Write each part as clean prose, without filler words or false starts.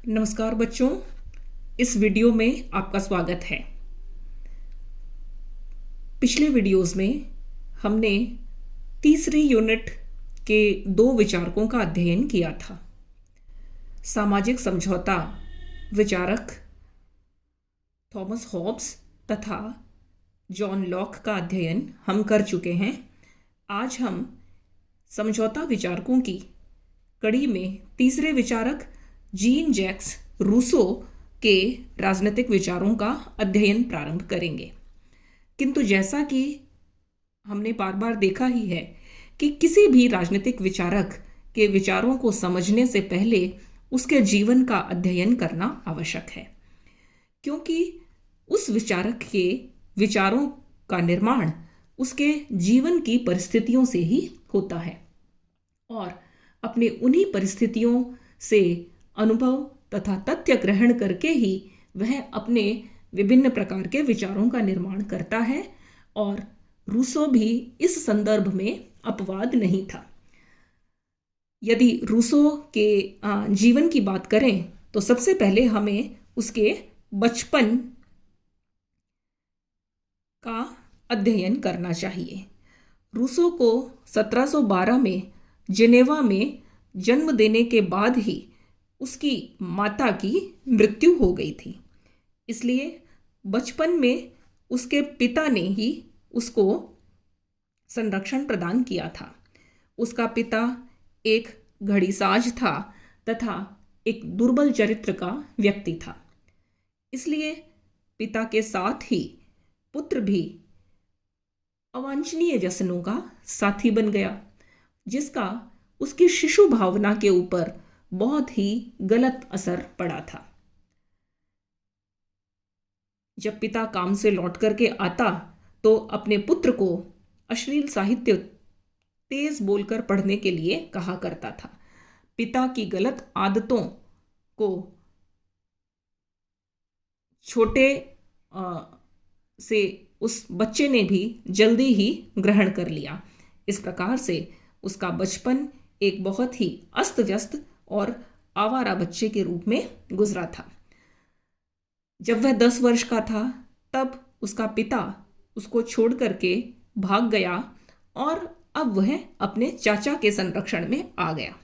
नमस्कार बच्चों, इस वीडियो में आपका स्वागत है। पिछले वीडियोस में हमने तीसरी यूनिट के दो विचारकों का अध्ययन किया था। सामाजिक समझौता विचारक थॉमस हॉब्स तथा जॉन लॉक का अध्ययन हम कर चुके हैं। आज हम समझौता विचारकों की कड़ी में तीसरे विचारक जीन जैक्स रूसो के राजनीतिक विचारों का अध्ययन प्रारंभ करेंगे। किंतु जैसा कि हमने बार बार देखा ही है कि किसी भी राजनीतिक विचारक के विचारों को समझने से पहले उसके जीवन का अध्ययन करना आवश्यक है, क्योंकि उस विचारक के विचारों का निर्माण उसके जीवन की परिस्थितियों से ही होता है और अपने उन्हीं परिस्थितियों से अनुभव तथा तथ्य ग्रहण करके ही वह अपने विभिन्न प्रकार के विचारों का निर्माण करता है। और रूसो भी इस संदर्भ में अपवाद नहीं था। यदि रूसो के जीवन की बात करें तो सबसे पहले हमें उसके बचपन का अध्ययन करना चाहिए। रूसो को 1712 में जिनेवा में जन्म देने के बाद ही उसकी माता की मृत्यु हो गई थी, इसलिए बचपन में उसके पिता ने ही उसको संरक्षण प्रदान किया था। उसका पिता एक घड़ीसाज था तथा एक दुर्बल चरित्र का व्यक्ति था, इसलिए पिता के साथ ही पुत्र भी अवांछनीय व्यसनों का साथी बन गया, जिसका उसकी शिशु भावना के ऊपर बहुत ही गलत असर पड़ा था। जब पिता काम से लौट करके आता तो अपने पुत्र को अश्लील साहित्य तेज बोलकर पढ़ने के लिए कहा करता था। पिता की गलत आदतों को छोटे से उस बच्चे ने भी जल्दी ही ग्रहण कर लिया। इस प्रकार से उसका बचपन एक बहुत ही अस्त व्यस्त और आवारा बच्चे के रूप में गुजरा था। जब वह 10 वर्ष का था तब उसका पिता उसको छोड़ करके भाग गया और अब वह अपने चाचा के संरक्षण में आ गया।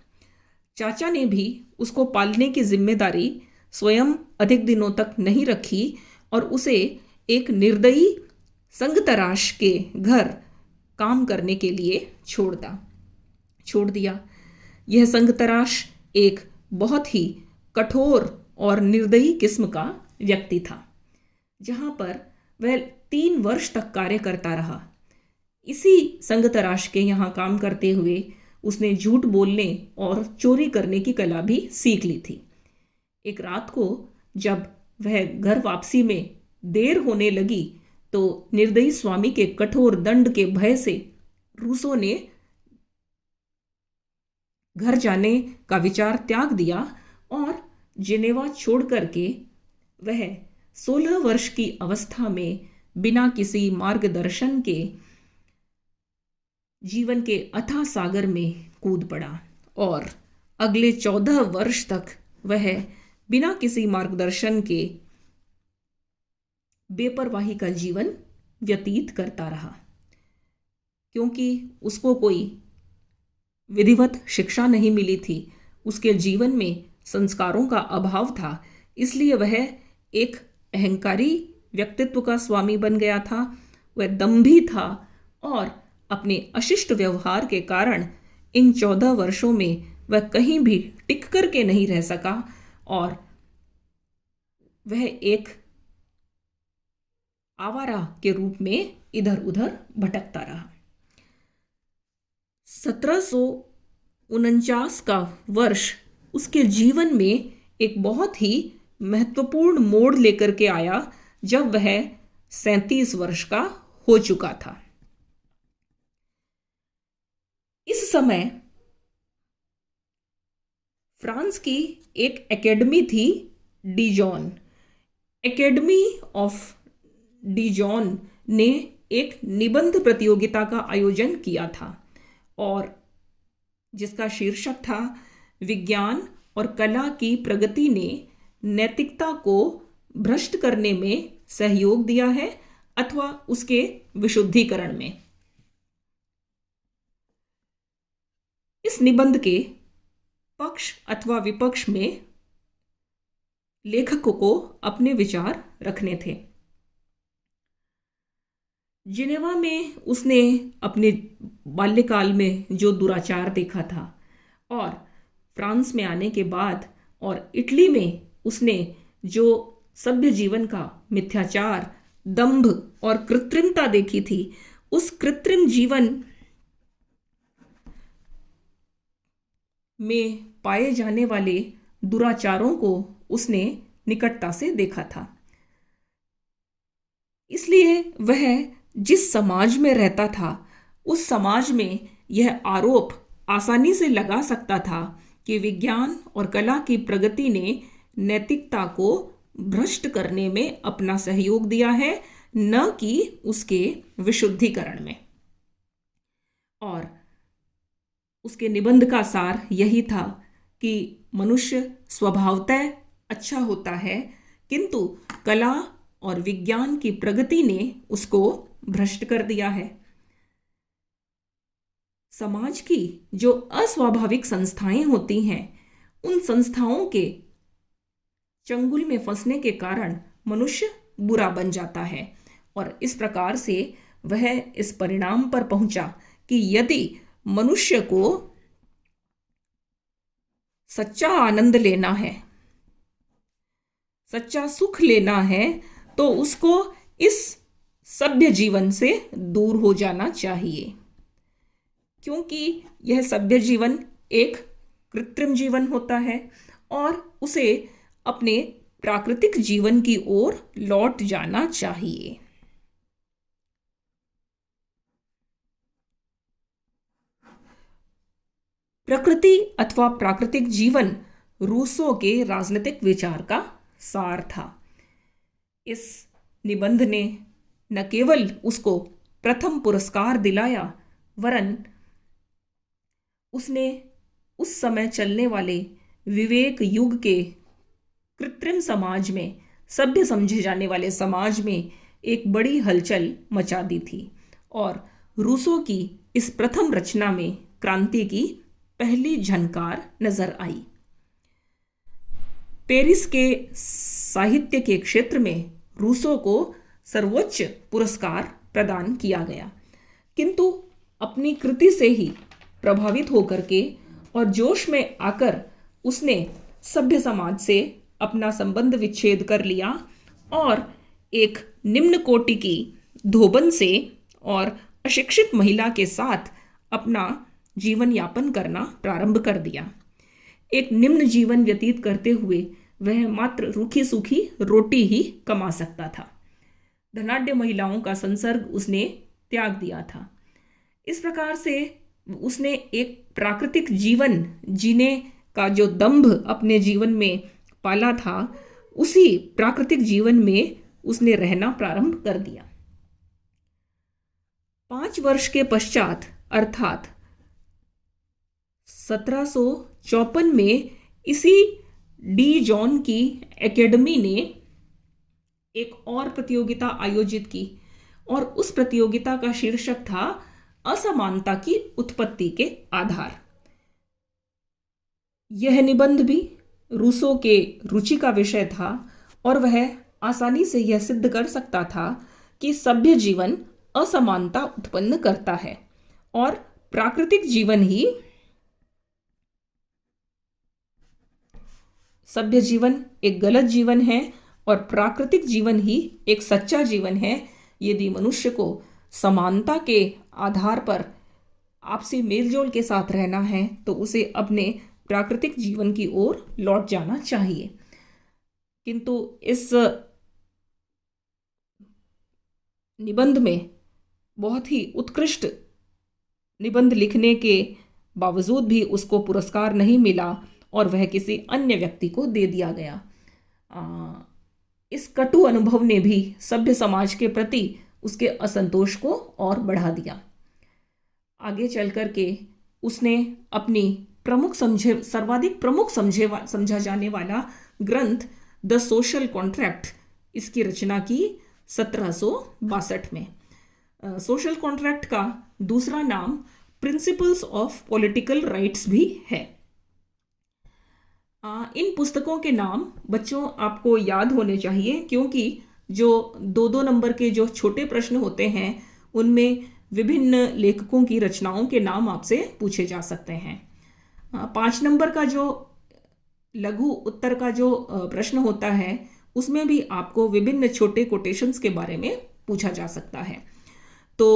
चाचा ने भी उसको पालने की जिम्मेदारी स्वयं अधिक दिनों तक नहीं रखी और उसे एक निर्दयी संगतराश के घर काम करने के लिए छोड़ दिया। यह संगतराश एक बहुत ही कठोर और निर्दयी किस्म का व्यक्ति था, जहां पर वह 3 वर्ष तक कार्य करता रहा। इसी संगतराश के यहाँ काम करते हुए उसने झूठ बोलने और चोरी करने की कला भी सीख ली थी। एक रात को जब वह घर वापसी में देर होने लगी तो निर्दयी स्वामी के कठोर दंड के भय से रूसो ने घर जाने का विचार त्याग दिया और जिनेवा छोड़ करके वह 16 वर्ष की अवस्था में बिना किसी मार्गदर्शन के जीवन के अथाह सागर में कूद पड़ा और अगले 14 वर्ष तक वह बिना किसी मार्गदर्शन के बेपरवाही का जीवन व्यतीत करता रहा। क्योंकि उसको कोई विधिवत शिक्षा नहीं मिली थी, उसके जीवन में संस्कारों का अभाव था, इसलिए वह एक अहंकारी व्यक्तित्व का स्वामी बन गया था। वह दंभी था और अपने अशिष्ट व्यवहार के कारण इन 14 वर्षों में वह कहीं भी टिक करके नहीं रह सका और वह एक आवारा के रूप में इधर उधर भटकता रहा। 1749 का वर्ष उसके जीवन में एक बहुत ही महत्वपूर्ण मोड़ लेकर के आया, जब वह 37 वर्ष का हो चुका था। इस समय फ्रांस की एक एकेडमी थी, डिजॉन। एकेडमी ऑफ डिजॉन ने एक निबंध प्रतियोगिता का आयोजन किया था और जिसका शीर्षक था विज्ञान और कला की प्रगति ने नैतिकता को भ्रष्ट करने में सहयोग दिया है अथवा उसके विशुद्धिकरण में। इस निबंध के पक्ष अथवा विपक्ष में लेखक को अपने विचार रखने थे। जिनेवा में उसने अपने बाल्यकाल में जो दुराचार देखा था और फ्रांस में आने के बाद और इटली में उसने जो सभ्य जीवन का मिथ्याचार, दंभ और कृत्रिमता देखी थी, उस कृत्रिम जीवन में पाए जाने वाले दुराचारों को उसने निकटता से देखा था। इसलिए वह जिस समाज में रहता था उस समाज में यह आरोप आसानी से लगा सकता था कि विज्ञान और कला की प्रगति ने नैतिकता को भ्रष्ट करने में अपना सहयोग दिया है, न कि उसके विशुद्धिकरण में। और उसके निबंध का सार यही था कि मनुष्य स्वभावतः अच्छा होता है, किंतु कला और विज्ञान की प्रगति ने उसको भ्रष्ट कर दिया है। समाज की जो अस्वाभाविक संस्थाएं होती हैं, उन संस्थाओं के चंगुल में फंसने के कारण मनुष्य बुरा बन जाता है और इस प्रकार से वह इस परिणाम पर पहुंचा कि यदि मनुष्य को सच्चा आनंद लेना है, सच्चा सुख लेना है, तो उसको इस सभ्य जीवन से दूर हो जाना चाहिए, क्योंकि यह सभ्य जीवन एक कृत्रिम जीवन होता है और उसे अपने प्राकृतिक जीवन की ओर लौट जाना चाहिए। प्रकृति अथवा प्राकृतिक जीवन रूसो के राजनीतिक विचार का सार था। इस निबंध ने न केवल उसको प्रथम पुरस्कार दिलाया, वरन उसने उस समय चलने वाले विवेक युग के कृत्रिम समाज में, सभ्य समझे जाने वाले समाज में एक बड़ी हलचल मचा दी थी और रूसो की इस प्रथम रचना में क्रांति की पहली झनकार नजर आई। पेरिस के साहित्य के क्षेत्र में रूसो को सर्वोच्च पुरस्कार प्रदान किया गया, किंतु अपनी कृति से ही प्रभावित होकर के और जोश में आकर उसने सभ्य समाज से अपना संबंध विच्छेद कर लिया और एक निम्न कोटि की धोबन से और अशिक्षित महिला के साथ अपना जीवन यापन करना प्रारंभ कर दिया। एक निम्न जीवन व्यतीत करते हुए वह मात्र रूखी सूखी रोटी ही कमा सकता था। धनाढ्य महिलाओं का संसर्ग उसने त्याग दिया था। इस प्रकार से उसने एक प्राकृतिक जीवन जीने का जो दंभ अपने जीवन में पाला था, उसी प्राकृतिक जीवन में उसने रहना प्रारंभ कर दिया। 5 वर्ष के पश्चात अर्थात 1754 में इसी डी जॉन की एकेडमी ने एक और प्रतियोगिता आयोजित की और उस प्रतियोगिता का शीर्षक था असमानता की उत्पत्ति के आधार। यह निबंध भी रूसो के रुचि का विषय था और वह आसानी से यह सिद्ध कर सकता था कि सभ्य जीवन असमानता उत्पन्न करता है और प्राकृतिक जीवन ही, सभ्य जीवन एक गलत जीवन है और प्राकृतिक जीवन ही एक सच्चा जीवन है। यदि मनुष्य को समानता के आधार पर आपसी मेलजोल के साथ रहना है तो उसे अपने प्राकृतिक जीवन की ओर लौट जाना चाहिए। किंतु इस निबंध में बहुत ही उत्कृष्ट निबंध लिखने के बावजूद भी उसको पुरस्कार नहीं मिला और वह किसी अन्य व्यक्ति को दे दिया गया। इस कटु अनुभव ने भी सभ्य समाज के प्रति उसके असंतोष को और बढ़ा दिया। आगे चल कर के उसने अपनी सर्वाधिक प्रमुख समझा जाने वाला ग्रंथ द सोशल कॉन्ट्रैक्ट, इसकी रचना की 1762 में। सोशल कॉन्ट्रैक्ट का दूसरा नाम प्रिंसिपल्स ऑफ पॉलिटिकल राइट्स भी है। इन पुस्तकों के नाम बच्चों आपको याद होने चाहिए, क्योंकि जो 2-2 नंबर के जो छोटे प्रश्न होते हैं उनमें विभिन्न लेखकों की रचनाओं के नाम आपसे पूछे जा सकते हैं। 5 नंबर का जो लघु उत्तर का जो प्रश्न होता है उसमें भी आपको विभिन्न छोटे कोटेशंस के बारे में पूछा जा सकता है। तो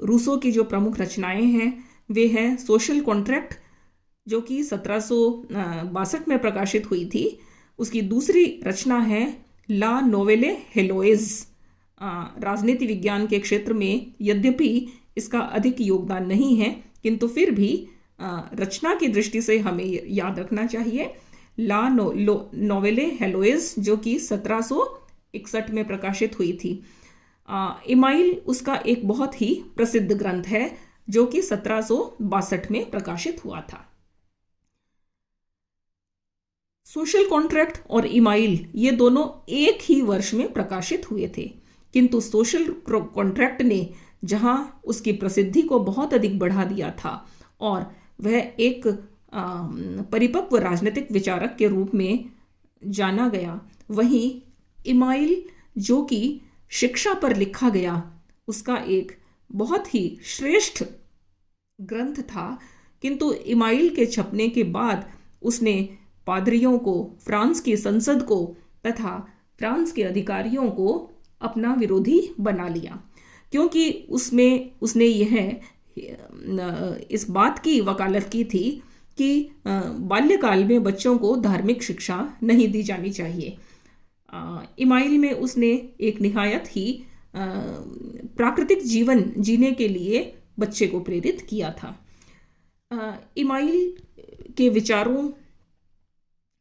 रूसो की जो प्रमुख रचनाएं हैं वे हैं सोशल कॉन्ट्रैक्ट, जो कि 1762 में प्रकाशित हुई थी। उसकी दूसरी रचना है ला नोवेले हेलोइज। राजनीति विज्ञान के क्षेत्र में यद्यपि इसका अधिक योगदान नहीं है, किंतु फिर भी रचना की दृष्टि से हमें याद रखना चाहिए ला नोवेले हेलोइज, जो कि 1761 में प्रकाशित हुई थी। इमाइल उसका एक बहुत ही प्रसिद्ध ग्रंथ है जो कि 1762 में प्रकाशित हुआ था। सोशल कॉन्ट्रैक्ट और इमाइल ये दोनों एक ही वर्ष में प्रकाशित हुए थे, किंतु सोशल कॉन्ट्रैक्ट ने जहां उसकी प्रसिद्धि को बहुत अधिक बढ़ा दिया था और वह एक परिपक्व राजनीतिक विचारक के रूप में जाना गया, वहीं इमाइल जो कि शिक्षा पर लिखा गया उसका एक बहुत ही श्रेष्ठ ग्रंथ था, किंतु इमाइल के छपने के बाद उसने पादरियों को, फ्रांस की संसद को तथा फ्रांस के अधिकारियों को अपना विरोधी बना लिया, क्योंकि उसने यह इस बात की वकालत की थी कि बाल्यकाल में बच्चों को धार्मिक शिक्षा नहीं दी जानी चाहिए। इमाइल में उसने एक निहायत ही प्राकृतिक जीवन जीने के लिए बच्चे को प्रेरित किया था। इमाइल के विचारों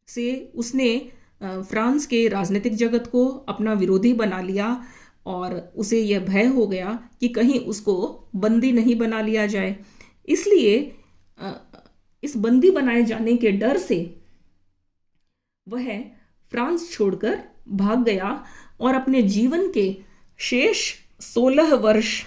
से उसने फ्रांस के राजनीतिक जगत को अपना विरोधी बना लिया और उसे यह भय हो गया कि कहीं उसको बंदी नहीं बना लिया जाए। इसलिए इस बंदी बनाए जाने के डर से वह फ्रांस छोड़कर भाग गया और अपने जीवन के शेष 16 वर्ष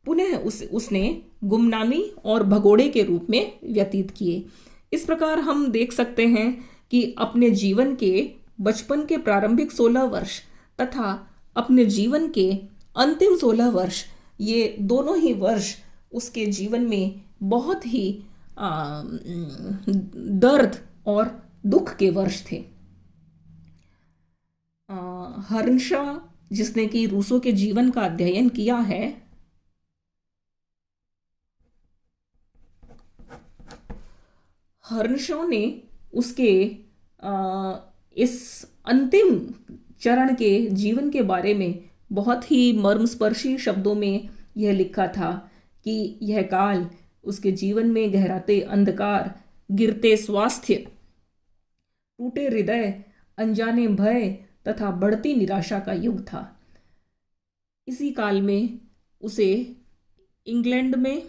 पुनः उसने गुमनामी और भगोड़े के रूप में व्यतीत किए। इस प्रकार हम देख सकते हैं कि अपने जीवन के बचपन के प्रारंभिक 16 वर्ष तथा अपने जीवन के अंतिम 16 वर्ष, ये दोनों ही वर्ष उसके जीवन में बहुत ही दर्द और दुख के वर्ष थे। हर्नशा, जिसने कि रूसो के जीवन का अध्ययन किया है, हर्नशा ने उसके इस अंतिम चरण के जीवन के बारे में बहुत ही मर्मस्पर्शी शब्दों में यह लिखा था कि यह काल उसके जीवन में गहराते अंधकार, गिरते स्वास्थ्य, टूटे हृदय, अनजाने भय तथा बढ़ती निराशा का युग था। इसी काल में उसे इंग्लैंड में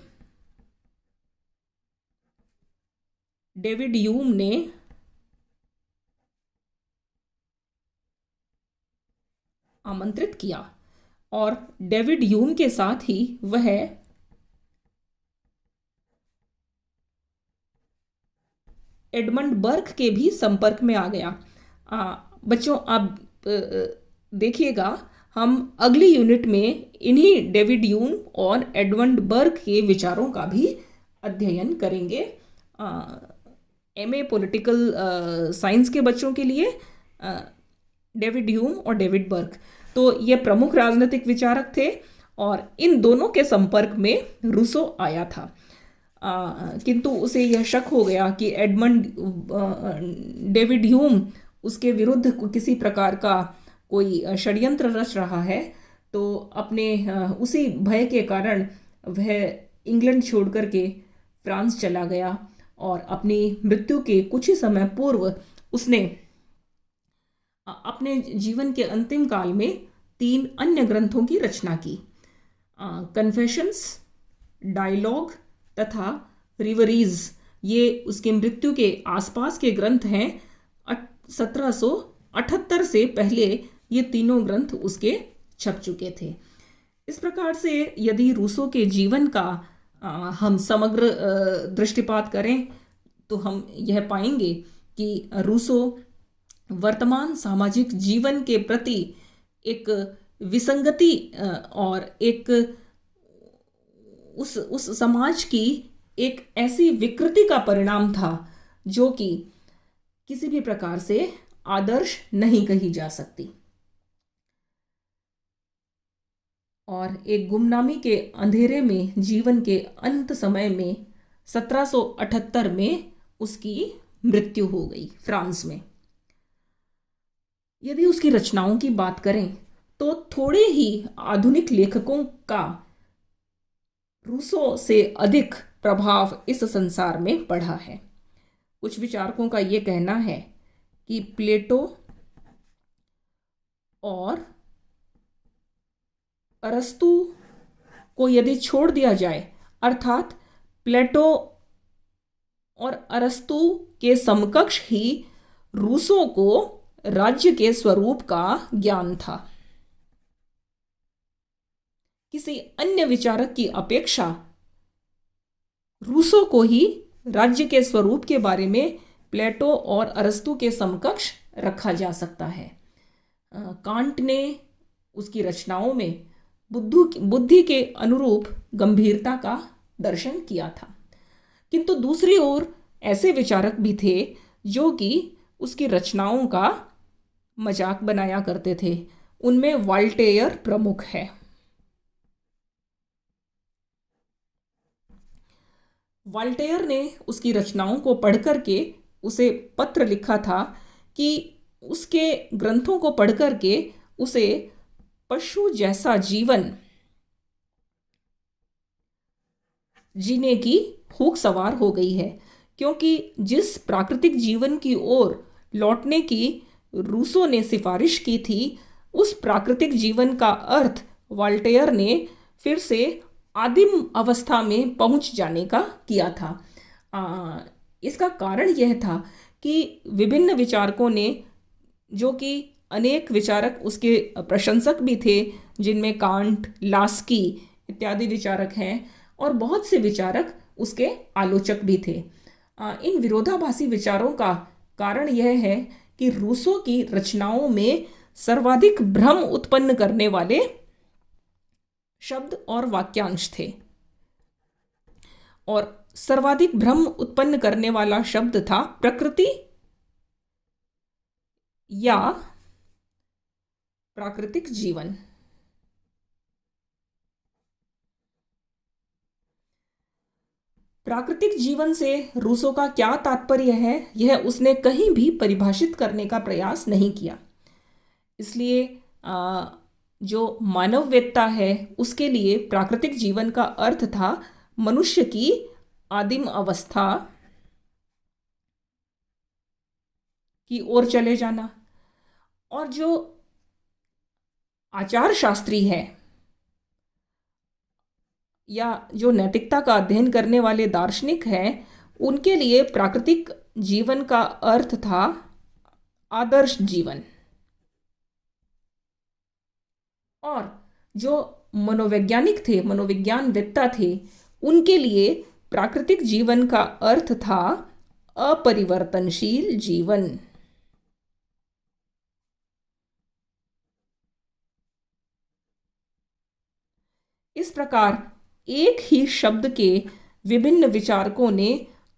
डेविड ह्यूम ने आमंत्रित किया और डेविड ह्यूम के साथ ही वह एडमंड बर्क के भी संपर्क में आ गया। बच्चों, आप देखिएगा, हम अगली यूनिट में इन्हीं डेविड ह्यूम और एडमंड बर्क के विचारों का भी अध्ययन करेंगे। एमए पॉलिटिकल साइंस के बच्चों के लिए डेविड ह्यूम और डेविड बर्क, तो ये प्रमुख राजनीतिक विचारक थे और इन दोनों के संपर्क में रूसो आया था। किंतु उसे यह शक हो गया कि डेविड ह्यूम उसके विरुद्ध किसी प्रकार का कोई षड्यंत्र रच रहा है, तो अपने उसी भय के कारण वह इंग्लैंड छोड़ करके फ्रांस चला गया और अपनी मृत्यु के कुछ ही समय पूर्व उसने अपने जीवन के अंतिम काल में 3 अन्य ग्रंथों की रचना की। कन्फेशंस, डायलॉग तथा रिवरीज, ये उसकी मृत्यु के आसपास के ग्रंथ हैं। 1778 से पहले ये तीनों ग्रंथ उसके छप चुके थे। इस प्रकार से यदि रूसो के जीवन का हम समग्र दृष्टिपात करें तो हम यह पाएंगे कि रूसो वर्तमान सामाजिक जीवन के प्रति एक विसंगति और एक उस समाज की एक ऐसी विकृति का परिणाम था जो कि किसी भी प्रकार से आदर्श नहीं कही जा सकती, और एक गुमनामी के अंधेरे में जीवन के अंत समय में 1778 में उसकी मृत्यु हो गई फ्रांस में। यदि उसकी रचनाओं की बात करें तो थोड़े ही आधुनिक लेखकों का रूसो से अधिक प्रभाव इस संसार में पड़ा है। कुछ विचारकों का यह कहना है कि प्लेटो और अरस्तु को यदि छोड़ दिया जाए, अर्थात प्लेटो और अरस्तु के समकक्ष ही रूसो को राज्य के स्वरूप का ज्ञान था। किसी अन्य विचारक की अपेक्षा रूसो को ही राज्य के स्वरूप के बारे में प्लेटो और अरस्तु के समकक्ष रखा जा सकता है। कांट ने उसकी रचनाओं में बुद्धि के अनुरूप गंभीरता का दर्शन किया था, किंतु दूसरी ओर ऐसे विचारक भी थे जो कि उसकी रचनाओं का मजाक बनाया करते थे। उनमें वॉल्टेयर प्रमुख है। वॉल्टेयर ने उसकी रचनाओं को पढ़कर के उसे पत्र लिखा था कि उसके ग्रंथों को पढ़कर के उसे पशु जैसा जीवन जीने की भूख सवार हो गई है, क्योंकि जिस प्राकृतिक जीवन की ओर लौटने की रूसो ने सिफारिश की थी, उस प्राकृतिक जीवन का अर्थ वॉल्टेयर ने फिर से आदिम अवस्था में पहुंच जाने का किया था। इसका कारण यह था कि विभिन्न विचारकों ने, जो कि अनेक विचारक उसके प्रशंसक भी थे, जिनमें कांट, लास्की इत्यादि विचारक हैं, और बहुत से विचारक उसके आलोचक भी थे। इन विरोधाभासी विचारों का कारण यह है कि रूसो की रचनाओं में सर्वाधिक भ्रम उत्पन्न करने वाले शब्द और वाक्यांश थे, और सर्वाधिक भ्रम उत्पन्न करने वाला शब्द था प्रकृति या प्राकृतिक जीवन। प्राकृतिक जीवन से रूसो का क्या तात्पर्य है, यह उसने कहीं भी परिभाषित करने का प्रयास नहीं किया। इसलिए जो मानववेत्ता है उसके लिए प्राकृतिक जीवन का अर्थ था मनुष्य की आदिम अवस्था की ओर चले जाना, और जो आचार शास्त्री है या जो नैतिकता का अध्ययन करने वाले दार्शनिक हैं, उनके लिए प्राकृतिक जीवन का अर्थ था आदर्श जीवन, और जो मनोवैज्ञानिक थे, मनोविज्ञानवेत्ता थे, उनके लिए प्राकृतिक जीवन का अर्थ था अपरिवर्तनशील जीवन। इस प्रकार एक ही शब्द के विभिन्न विचारकों ने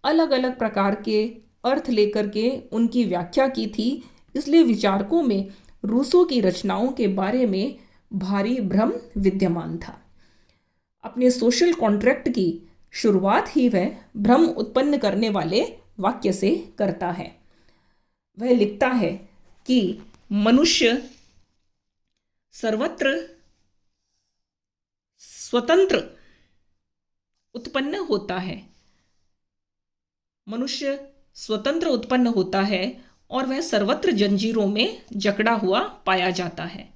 अलग अलग प्रकार के अर्थ लेकर के उनकी व्याख्या की थी। इसलिए विचारकों में रूसो की रचनाओं के बारे में भारी भ्रम विद्यमान था। अपने सोशल कॉन्ट्रैक्ट की शुरुआत ही वह भ्रम उत्पन्न करने वाले वाक्य से करता है। वह लिखता है कि मनुष्य सर्वत्र स्वतंत्र उत्पन्न होता है, मनुष्य स्वतंत्र उत्पन्न होता है और वह सर्वत्र जंजीरों में जकड़ा हुआ पाया जाता है।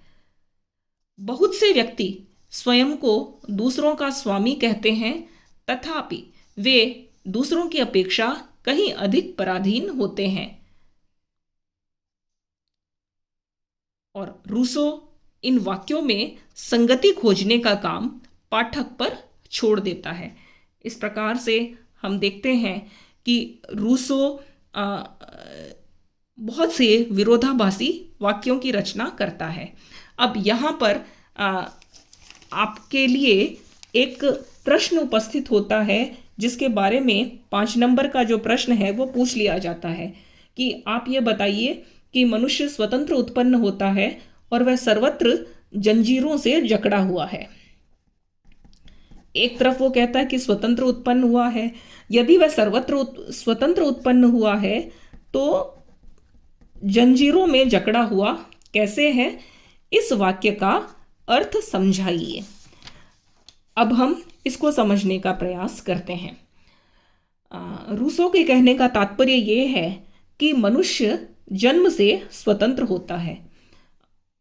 बहुत से व्यक्ति स्वयं को दूसरों का स्वामी कहते हैं, तथापि वे दूसरों की अपेक्षा कहीं अधिक पराधीन होते हैं। और रूसो इन वाक्यों में संगति खोजने का काम पाठक पर छोड़ देता है। इस प्रकार से हम देखते हैं कि रूसो बहुत से विरोधाभासी वाक्यों की रचना करता है। अब यहाँ पर आपके लिए एक प्रश्न उपस्थित होता है, जिसके बारे में 5 नंबर का जो प्रश्न है वो पूछ लिया जाता है कि आप ये बताइए कि मनुष्य स्वतंत्र उत्पन्न होता है और वह सर्वत्र जंजीरों से जकड़ा हुआ है। एक तरफ वो कहता है कि स्वतंत्र उत्पन्न हुआ है। यदि वह स्वतंत्र उत्पन्न हुआ है तो जंजीरों में जकड़ा हुआ कैसे है? इस वाक्य का अर्थ समझाइए। अब हम इसको समझने का प्रयास करते हैं। रूसो के कहने का तात्पर्य ये है कि मनुष्य जन्म से स्वतंत्र होता है।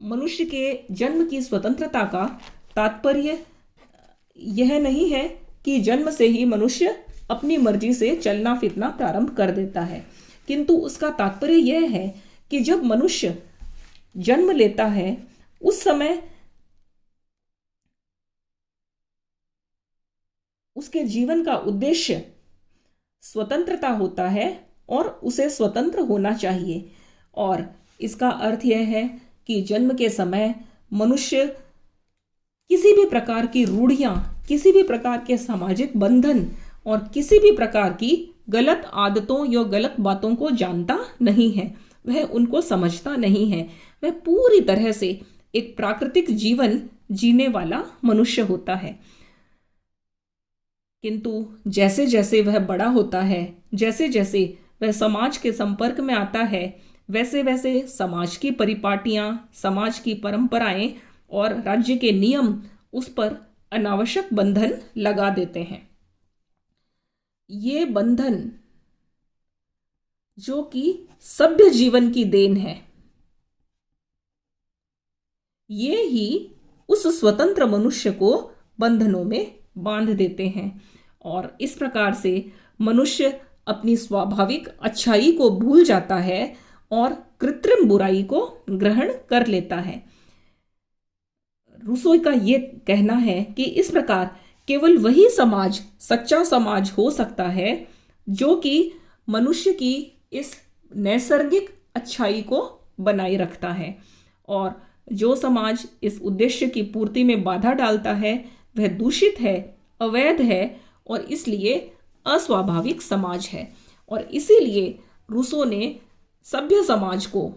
मनुष्य के जन्म की स्वतंत्रता का तात्पर्य यह नहीं है कि जन्म से ही मनुष्य अपनी मर्जी से चलना फिरना प्रारंभ कर देता है, किंतु उसका तात्पर्य यह है कि जब मनुष्य जन्म लेता है उस समय उसके जीवन का उद्देश्य स्वतंत्रता होता है और उसे स्वतंत्र होना चाहिए। और इसका अर्थ यह है कि जन्म के समय मनुष्य किसी भी प्रकार की रूढ़ियां, किसी भी प्रकार के सामाजिक बंधन और किसी भी प्रकार की गलत आदतों या गलत बातों को जानता नहीं है, वह उनको समझता नहीं है। वह पूरी तरह से एक प्राकृतिक जीवन जीने वाला मनुष्य होता है। किंतु जैसे जैसे वह बड़ा होता है, जैसे जैसे वह समाज के संपर्क में आता है, वैसे वैसे समाज की परिपाटियां, समाज की परंपराएं और राज्य के नियम उस पर अनावश्यक बंधन लगा देते हैं। ये बंधन जो कि सभ्य जीवन की देन है, ये ही उस स्वतंत्र मनुष्य को बंधनों में बांध देते हैं और इस प्रकार से मनुष्य अपनी स्वाभाविक अच्छाई को भूल जाता है और कृत्रिम बुराई को ग्रहण कर लेता है। रूसो का ये कहना है कि इस प्रकार केवल वही समाज सच्चा समाज हो सकता है जो कि मनुष्य की इस नैसर्गिक अच्छाई को बनाए रखता है, और जो समाज इस उद्देश्य की पूर्ति में बाधा डालता है वह दूषित है, अवैध है और इसलिए अस्वाभाविक समाज है। और इसीलिए रूसो ने सभ्य समाज को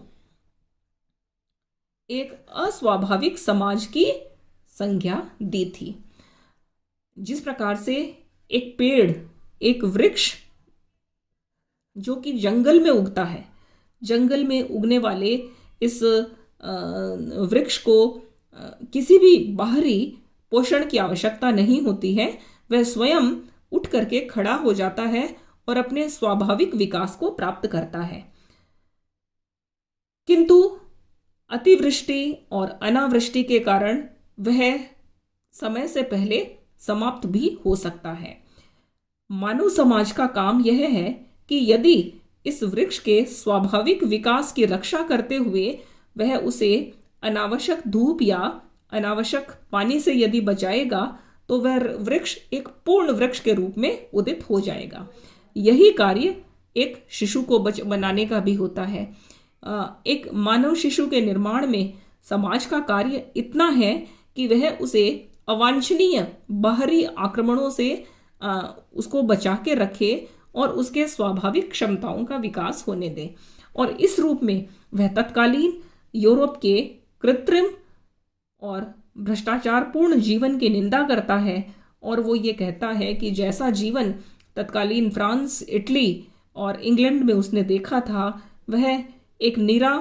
एक अस्वाभाविक समाज की संज्ञा दी थी। जिस प्रकार से एक पेड़, एक वृक्ष जो कि जंगल में उगता है, जंगल में उगने वाले इस वृक्ष को किसी भी बाहरी पोषण की आवश्यकता नहीं होती है, वह स्वयं उठ करके खड़ा हो जाता है और अपने स्वाभाविक विकास को प्राप्त करता है। किंतु अतिवृष्टि और अनावृष्टि के कारण वह समय से पहले समाप्त भी हो सकता है। मानव समाज का काम यह है कि यदि इस वृक्ष के स्वाभाविक विकास की रक्षा करते हुए वह उसे अनावश्यक धूप या अनावश्यक पानी से यदि बचाएगा तो वह वृक्ष एक पूर्ण वृक्ष के रूप में उदित हो जाएगा। यही कार्य एक शिशु को बनाने का भी होता है। एक मानव शिशु के निर्माण में समाज का कार्य इतना है कि वह उसे अवांछनीय बाहरी आक्रमणों से उसको बचा के रखे और उसके स्वाभाविक क्षमताओं का विकास होने दे। और इस रूप में वह तत्कालीन यूरोप के कृत्रिम और भ्रष्टाचारपूर्ण जीवन की निंदा करता है और वो ये कहता है कि जैसा जीवन तत्कालीन फ्रांस, इटली और इंग्लैंड में उसने देखा था वह एक निरा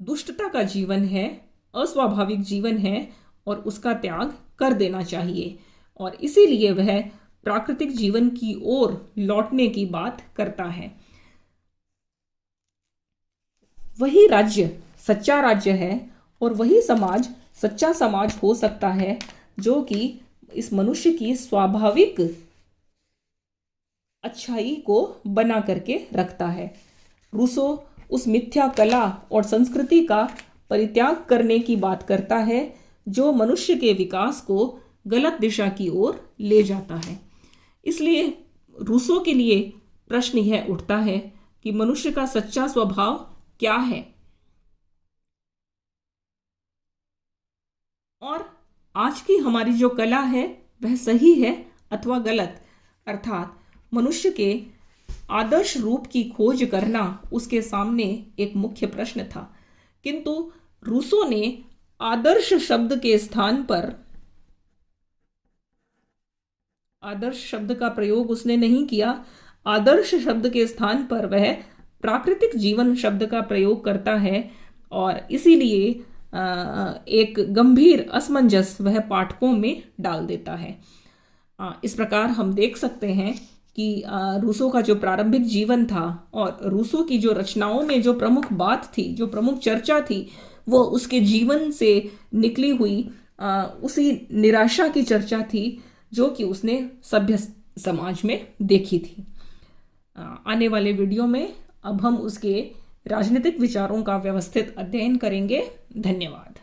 दुष्टता का जीवन है, अस्वाभाविक जीवन है और उसका त्याग कर देना चाहिए। और इसीलिए वह प्राकृतिक जीवन की ओर लौटने की बात करता है। वही राज्य सच्चा राज्य है और वही समाज सच्चा समाज हो सकता है जो कि इस मनुष्य की स्वाभाविक अच्छाई को बना करके रखता है। रूसो उस मिथ्या कला और संस्कृति का परित्याग करने की बात करता है जो मनुष्य के विकास को गलत दिशा की ओर ले जाता है। इसलिए रूसो के लिए प्रश्न यह उठता है कि मनुष्य का सच्चा स्वभाव क्या है और आज की हमारी जो कला है वह सही है अथवा गलत। अर्थात मनुष्य के आदर्श रूप की खोज करना उसके सामने एक मुख्य प्रश्न था, किंतु रूसो ने आदर्श शब्द के स्थान पर आदर्श शब्द का प्रयोग उसने नहीं किया। आदर्श शब्द के स्थान पर वह प्राकृतिक जीवन शब्द का प्रयोग करता है और इसीलिए एक गंभीर असमंजस वह पाठकों में डाल देता है। इस प्रकार हम देख सकते हैं कि रूसो का जो प्रारंभिक जीवन था और रूसो की जो रचनाओं में जो प्रमुख बात थी, जो प्रमुख चर्चा थी, वो उसके जीवन से निकली हुई उसी निराशा की चर्चा थी जो कि उसने सभ्य समाज में देखी थी। आने वाले वीडियो में अब हम उसके राजनीतिक विचारों का व्यवस्थित अध्ययन करेंगे। धन्यवाद।